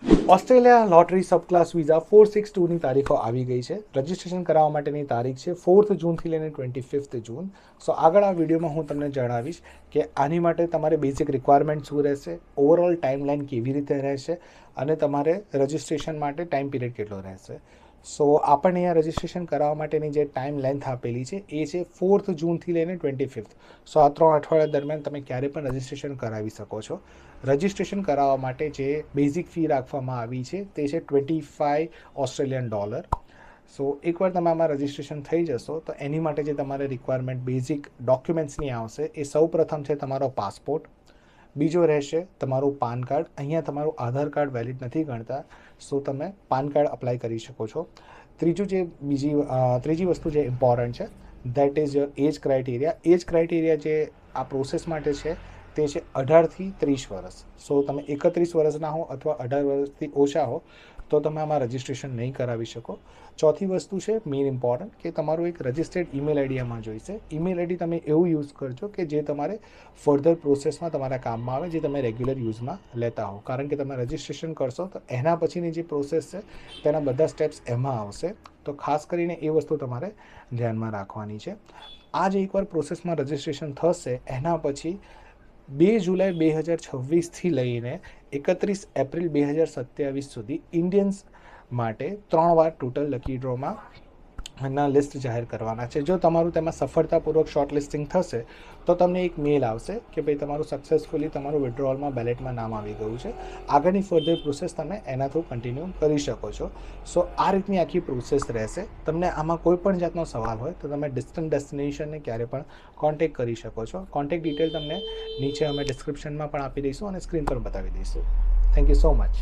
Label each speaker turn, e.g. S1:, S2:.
S1: Australia lottery subclass visa 462ની તારીખો આવી ગઈ છે. રજિસ્ટ્રેશન કરાવવા માટેની તારીખ છે 4th જૂનથી લઈને 25th જૂન. સો આગળ આ વિડીયોમાં હું તમને જણાવીશ કે આની માટે તમારે બેઝિક રિક્વાયરમેન્ટ શું રહેશે, ઓવરઓલ ટાઈમલાઈન કેવી રીતે રહેશે અને તમારે રજિસ્ટ્રેશન માટે ટાઈમ પીરિયડ કેટલો રહેશે. સો આપણને અહીંયા રજિસ્ટ્રેશન કરાવવા માટેની જે ટાઈમ લેન્થ આપેલી છે એ છે 4th જૂનથી લઈને 25th. સો આ 3 અઠવાડિયા દરમિયાન તમે ક્યારે પણ રજિસ્ટ્રેશન કરાવી શકો છો. રજિસ્ટ્રેશન કરાવવા માટે જે બેઝિક ફી રાખવામાં આવી છે તે છે $25. સો એકવાર તમે આમાં રજિસ્ટ્રેશન થઈ જશો તો એની માટે જે તમારે રિક્વાયરમેન્ટ બેઝિક ડોક્યુમેન્ટ્સની આવશે એ સૌ પ્રથમ છે તમારો પાસપોર્ટ, બીજો રહેશે તમારું પાન કાર્ડ. અહીંયા તમારું આધાર કાર્ડ વેલિડ નથી ગણતા, સો તમે પાન કાર્ડ અપ્લાય કરી શકો છો. ત્રીજી વસ્તુ જે ઇમ્પોર્ટન્ટ છે that is your age criteria. Age criteria જે આ પ્રોસેસ માટે છે તે છે 18થી 30 વર્ષ. સો તમે 31 વર્ષના હો અથવા 18 વર્ષથી ઓછા હો તો તમે આમાં રજિસ્ટ્રેશન નહીં કરાવી શકો. ચોથી વસ્તુ છે મેઇન ઇમ્પોર્ટન્ટ કે તમારું એક રજિસ્ટર્ડ ઈમેલ આઈડી આમાં જોઈશે. ઈમેલ આઈડી તમે એવું યુઝ કરજો કે જે તમારે ફર્ધર પ્રોસેસમાં તમારા કામમાં આવે, જે તમે રેગ્યુલર યુઝમાં લેતા હો. કારણ કે તમે રજિસ્ટ્રેશન કરશો તો એના પછીની જે પ્રોસેસ છે તેના બધા સ્ટેપ્સ એમાં આવશે. તો ખાસ કરીને એ વસ્તુ તમારે ધ્યાનમાં રાખવાની છે. આ જે એકવાર પ્રોસેસમાં રજિસ્ટ્રેશન થશે એના પછી 2 જુલાઈ 2026થી લઈને 31 એપ્રિલ 2027 સુધી ઇન્ડિયન્સ માટે 3 વાર ટોટલ લકી ડ્રોમાં ના લિસ્ટ જાહેર કરવાના છે. જો તમારું તેમાં સફળતાપૂર્વક શોર્ટ લિસ્ટિંગ થશે તો તમને એક મેલ આવશે કે ભાઈ તમારું સક્સેસફુલી તમારું વિડ્રોઅલમાં બેલેટમાં નામ આવી ગયું છે. આગળની ફર્ધર પ્રોસેસ તમે એના થ્રુ કન્ટિન્યુ કરી શકો છો. સો આ રીતની આખી પ્રોસેસ રહેશે. તમને આમાં કોઈ પણ જાતનો સવાલ હોય તો તમે ડિસ્ટન્ટ ડેસ્ટિનેશનને ક્યારે પણ કોન્ટેક્ટ કરી શકો છો. કોન્ટેક્ટ ડિટેલ તમને નીચે અમે ડિસ્ક્રિપ્શનમાં પણ આપી દઈશું અને સ્ક્રીન પર બતાવી દઈશું. Thank you so much.